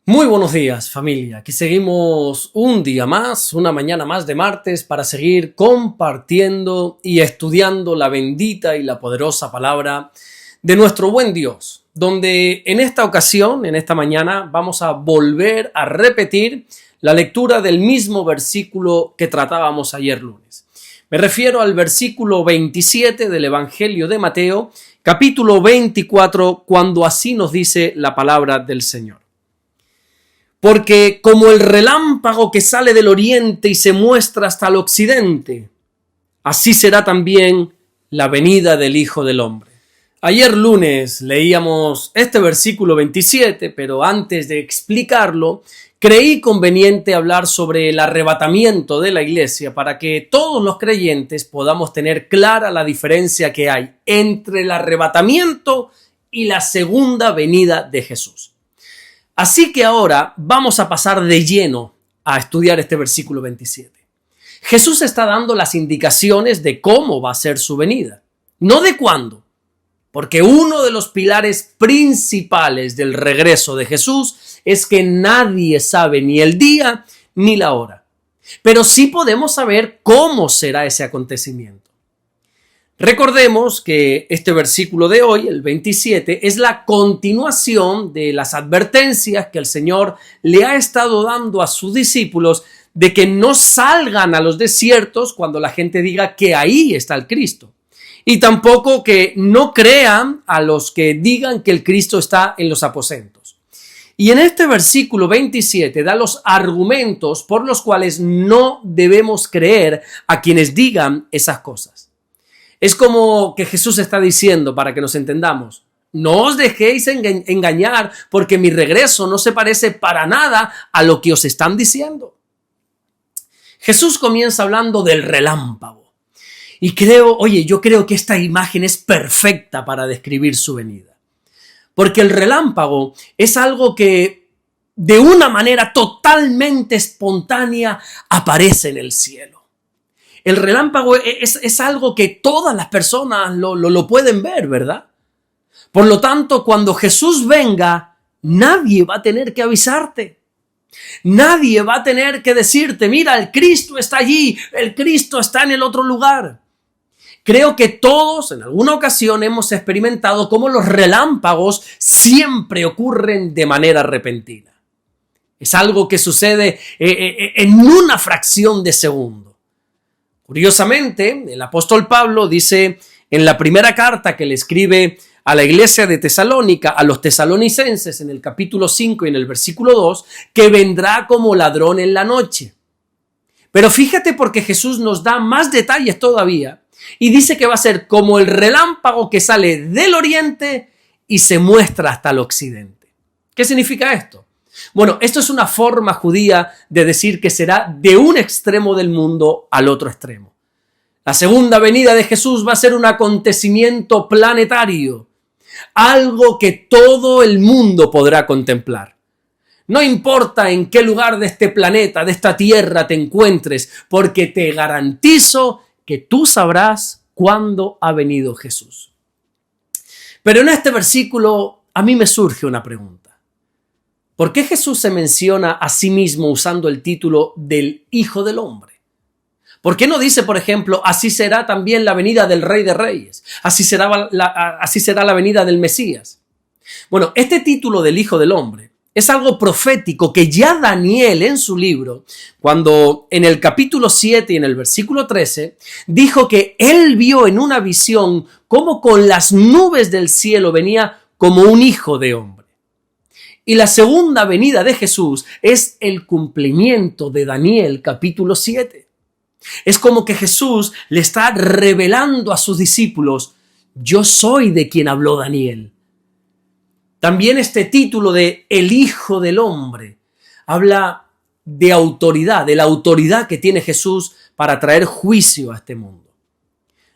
Muy buenos días, familia. Aquí seguimos un día más, una mañana más de martes para seguir compartiendo y estudiando la bendita y la poderosa palabra de nuestro buen Dios, donde en esta ocasión, en esta mañana, vamos a volver a repetir la lectura del mismo versículo que tratábamos ayer lunes. Me refiero al versículo 27 del Evangelio de Mateo, capítulo 24, cuando así nos dice la palabra del Señor. Porque como el relámpago que sale del oriente y se muestra hasta el occidente, así será también la venida del Hijo del Hombre. Ayer lunes leíamos este versículo 27, pero antes de explicarlo, creí conveniente hablar sobre el arrebatamiento de la iglesia para que todos los creyentes podamos tener clara la diferencia que hay entre el arrebatamiento y la segunda venida de Jesús. Así que ahora vamos a pasar de lleno a estudiar este versículo 27. Jesús está dando las indicaciones de cómo va a ser su venida, no de cuándo, porque uno de los pilares principales del regreso de Jesús es que nadie sabe ni el día ni la hora, pero sí podemos saber cómo será ese acontecimiento. Recordemos que este versículo de hoy, el 27, es la continuación de las advertencias que el Señor le ha estado dando a sus discípulos de que no salgan a los desiertos cuando la gente diga que ahí está el Cristo. Y tampoco que no crean a los que digan que el Cristo está en los aposentos. Y en este versículo 27 da los argumentos por los cuales no debemos creer a quienes digan esas cosas. Es como que Jesús está diciendo, para que nos entendamos, no os dejéis engañar porque mi regreso no se parece para nada a lo que os están diciendo. Jesús comienza hablando del relámpago. Y yo creo que esta imagen es perfecta para describir su venida. Porque el relámpago es algo que de una manera totalmente espontánea aparece en el cielo. El relámpago es algo que todas las personas lo pueden ver, ¿verdad? Por lo tanto, cuando Jesús venga, nadie va a tener que avisarte. Nadie va a tener que decirte, mira, el Cristo está allí, el Cristo está en el otro lugar. Creo que todos en alguna ocasión hemos experimentado cómo los relámpagos siempre ocurren de manera repentina. Es algo que sucede en una fracción de segundo. Curiosamente, el apóstol Pablo dice en la primera carta que le escribe a la iglesia de Tesalónica, a los tesalonicenses, en el capítulo 5 y en el versículo 2, que vendrá como ladrón en la noche. Pero fíjate porque Jesús nos da más detalles todavía y dice que va a ser como el relámpago que sale del oriente y se muestra hasta el occidente. ¿Qué significa esto? Bueno, esto es una forma judía de decir que será de un extremo del mundo al otro extremo. La segunda venida de Jesús va a ser un acontecimiento planetario, algo que todo el mundo podrá contemplar. No importa en qué lugar de este planeta, de esta tierra te encuentres, porque te garantizo que tú sabrás cuándo ha venido Jesús. Pero en este versículo a mí me surge una pregunta. ¿Por qué Jesús se menciona a sí mismo usando el título del Hijo del Hombre? ¿Por qué no dice, por ejemplo, así será también la venida del Rey de Reyes? Así será la venida del Mesías. Bueno, este título del Hijo del Hombre es algo profético que ya Daniel en su libro, cuando en el capítulo 7 y en el versículo 13, dijo que él vio en una visión cómo con las nubes del cielo venía como un hijo de hombre. Y la segunda venida de Jesús es el cumplimiento de Daniel capítulo 7. Es como que Jesús le está revelando a sus discípulos, yo soy de quien habló Daniel. También este título de el Hijo del Hombre habla de autoridad, de la autoridad que tiene Jesús para traer juicio a este mundo.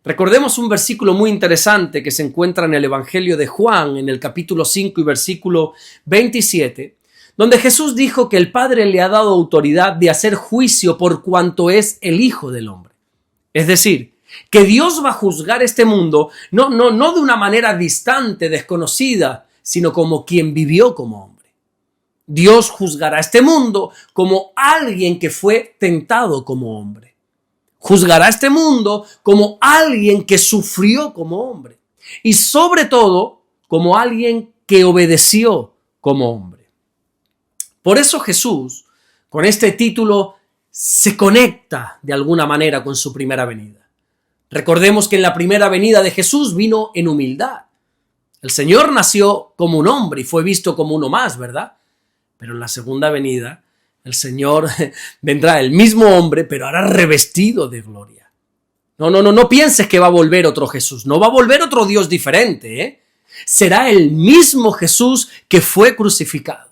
Recordemos un versículo muy interesante que se encuentra en el Evangelio de Juan, en el capítulo 5 y versículo 27, donde Jesús dijo que el Padre le ha dado autoridad de hacer juicio por cuanto es el Hijo del Hombre. Es decir, que Dios va a juzgar este mundo no de una manera distante, desconocida, sino como quien vivió como hombre. Dios juzgará a este mundo como alguien que fue tentado como hombre. Juzgará a este mundo como alguien que sufrió como hombre. Y sobre todo, como alguien que obedeció como hombre. Por eso Jesús, con este título, se conecta de alguna manera con su primera venida. Recordemos que en la primera venida de Jesús vino en humildad. El Señor nació como un hombre y fue visto como uno más, ¿verdad? Pero en la segunda venida, el Señor vendrá el mismo hombre, pero ahora revestido de gloria. No pienses que va a volver otro Jesús. No va a volver otro Dios diferente, ¿eh? Será el mismo Jesús que fue crucificado.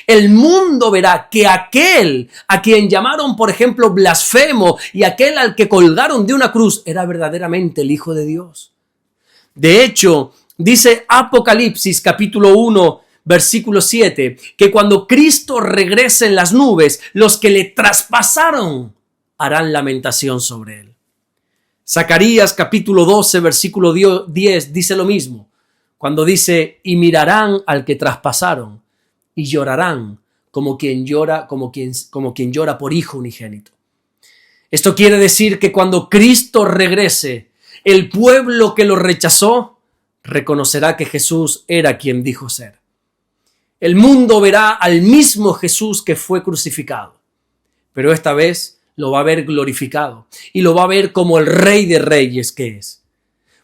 El mundo verá que aquel a quien llamaron, por ejemplo, blasfemo y aquel al que colgaron de una cruz era verdaderamente el Hijo de Dios. De hecho, dice Apocalipsis capítulo 1, versículo 7, que cuando Cristo regrese en las nubes, los que le traspasaron harán lamentación sobre él. Zacarías capítulo 12, versículo 10 dice lo mismo, cuando dice, y mirarán al que traspasaron y llorarán como quien llora por hijo unigénito. Esto quiere decir que cuando Cristo regrese, el pueblo que lo rechazó reconocerá que Jesús era quien dijo ser. El mundo verá al mismo Jesús que fue crucificado, pero esta vez lo va a ver glorificado y lo va a ver como el Rey de Reyes que es.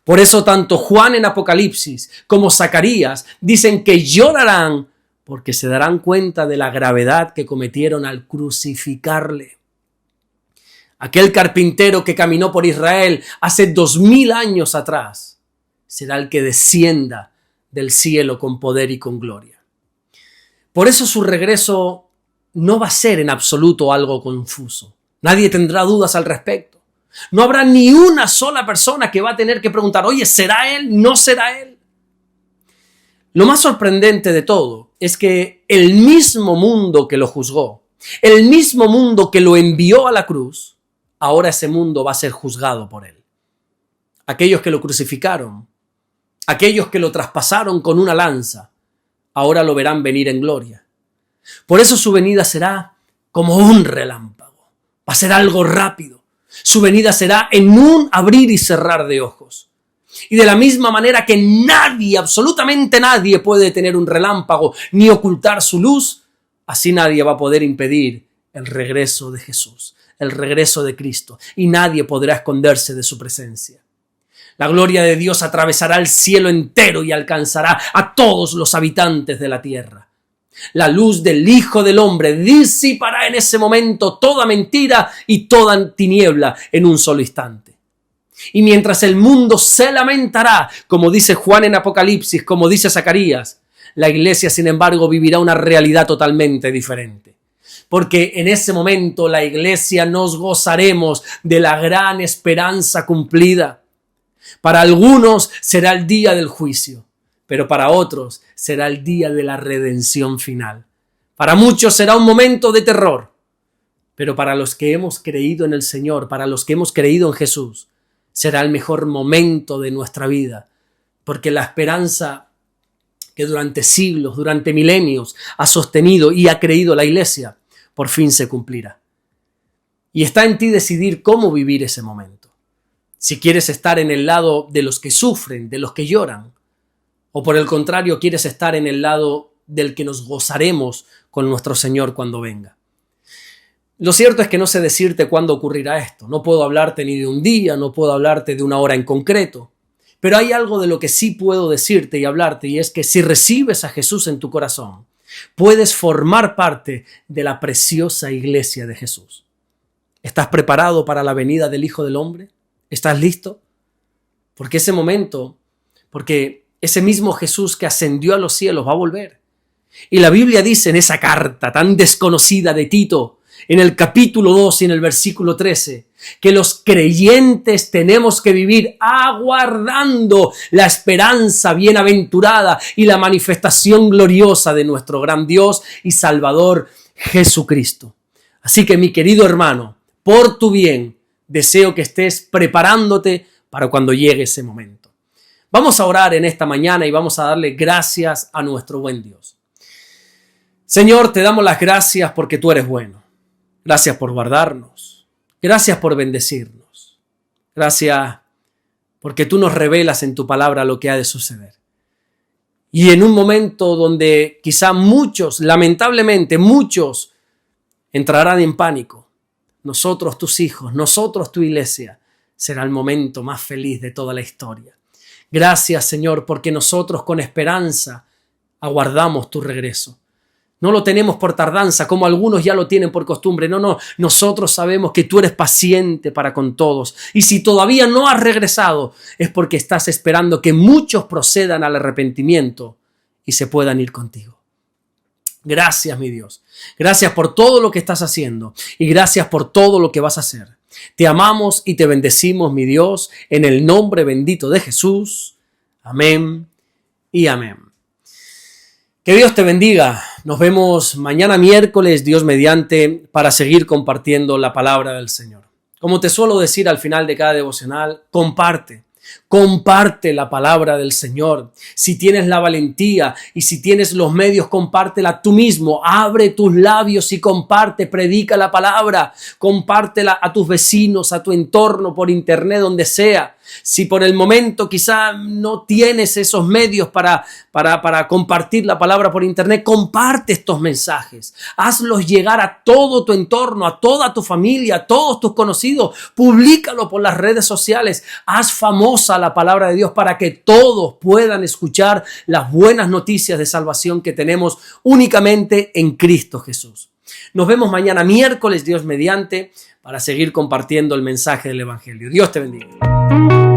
Por eso tanto Juan en Apocalipsis como Zacarías dicen que llorarán porque se darán cuenta de la gravedad que cometieron al crucificarle. Aquel carpintero que caminó por Israel hace 2000 años atrás será el que descienda del cielo con poder y con gloria. Por eso su regreso no va a ser en absoluto algo confuso. Nadie tendrá dudas al respecto. No habrá ni una sola persona que va a tener que preguntar, oye, ¿será él? ¿No será él? Lo más sorprendente de todo es que el mismo mundo que lo juzgó, el mismo mundo que lo envió a la cruz, ahora ese mundo va a ser juzgado por él. Aquellos que lo crucificaron, aquellos que lo traspasaron con una lanza, ahora lo verán venir en gloria. Por eso su venida será como un relámpago. Va a ser algo rápido. Su venida será en un abrir y cerrar de ojos. Y de la misma manera que nadie, absolutamente nadie puede detener un relámpago ni ocultar su luz, así nadie va a poder impedir el regreso de Jesús, el regreso de Cristo, y nadie podrá esconderse de su presencia. La gloria de Dios atravesará el cielo entero y alcanzará a todos los habitantes de la tierra. La luz del Hijo del Hombre disipará en ese momento toda mentira y toda tiniebla en un solo instante. Y mientras el mundo se lamentará, como dice Juan en Apocalipsis, como dice Zacarías, la iglesia, sin embargo, vivirá una realidad totalmente diferente. Porque en ese momento la iglesia nos gozaremos de la gran esperanza cumplida. Para algunos será el día del juicio, pero para otros será el día de la redención final. Para muchos será un momento de terror, pero para los que hemos creído en el Señor, para los que hemos creído en Jesús, será el mejor momento de nuestra vida, porque la esperanza que durante siglos, durante milenios ha sostenido y ha creído la iglesia, por fin se cumplirá. Y está en ti decidir cómo vivir ese momento. Si quieres estar en el lado de los que sufren, de los que lloran, o por el contrario quieres estar en el lado del que nos gozaremos con nuestro Señor cuando venga. Lo cierto es que no sé decirte cuándo ocurrirá esto. No puedo hablarte ni de un día, no puedo hablarte de una hora en concreto. Pero hay algo de lo que sí puedo decirte y hablarte, y es que si recibes a Jesús en tu corazón, puedes formar parte de la preciosa iglesia de Jesús. ¿Estás preparado para la venida del Hijo del Hombre? ¿Estás listo? Porque ese mismo Jesús que ascendió a los cielos va a volver. Y la Biblia dice en esa carta tan desconocida de Tito, en el capítulo 2 y en el versículo 13, que los creyentes tenemos que vivir aguardando la esperanza bienaventurada y la manifestación gloriosa de nuestro gran Dios y Salvador Jesucristo. Así que, mi querido hermano, por tu bien, deseo que estés preparándote para cuando llegue ese momento. Vamos a orar en esta mañana y vamos a darle gracias a nuestro buen Dios. Señor, te damos las gracias porque tú eres bueno. Gracias por guardarnos. Gracias por bendecirnos. Gracias porque tú nos revelas en tu palabra lo que ha de suceder. Y en un momento donde quizá muchos, lamentablemente muchos, entrarán en pánico, nosotros, tus hijos, nosotros, tu iglesia, será el momento más feliz de toda la historia. Gracias, Señor, porque nosotros con esperanza aguardamos tu regreso. No lo tenemos por tardanza, como algunos ya lo tienen por costumbre. No, nosotros sabemos que tú eres paciente para con todos. Y si todavía no has regresado, es porque estás esperando que muchos procedan al arrepentimiento y se puedan ir contigo. Gracias, mi Dios. Gracias por todo lo que estás haciendo y gracias por todo lo que vas a hacer. Te amamos y te bendecimos, mi Dios, en el nombre bendito de Jesús. Amén y amén. Que Dios te bendiga. Nos vemos mañana miércoles, Dios mediante, para seguir compartiendo la palabra del Señor. Como te suelo decir al final de cada devocional, comparte la palabra del Señor. Si tienes la valentía y si tienes los medios, compártela tú mismo. Abre tus labios y comparte, predica la palabra. Compártela a tus vecinos, a tu entorno, por internet, donde sea. Si por el momento quizá no tienes esos medios para compartir la palabra por internet, comparte estos mensajes. Hazlos llegar a todo tu entorno, a toda tu familia, a todos tus conocidos. Públicalo por las redes sociales. Haz famosa la palabra de Dios para que todos puedan escuchar las buenas noticias de salvación que tenemos únicamente en Cristo Jesús. Nos vemos mañana miércoles, Dios mediante, para seguir compartiendo el mensaje del Evangelio. Dios te bendiga.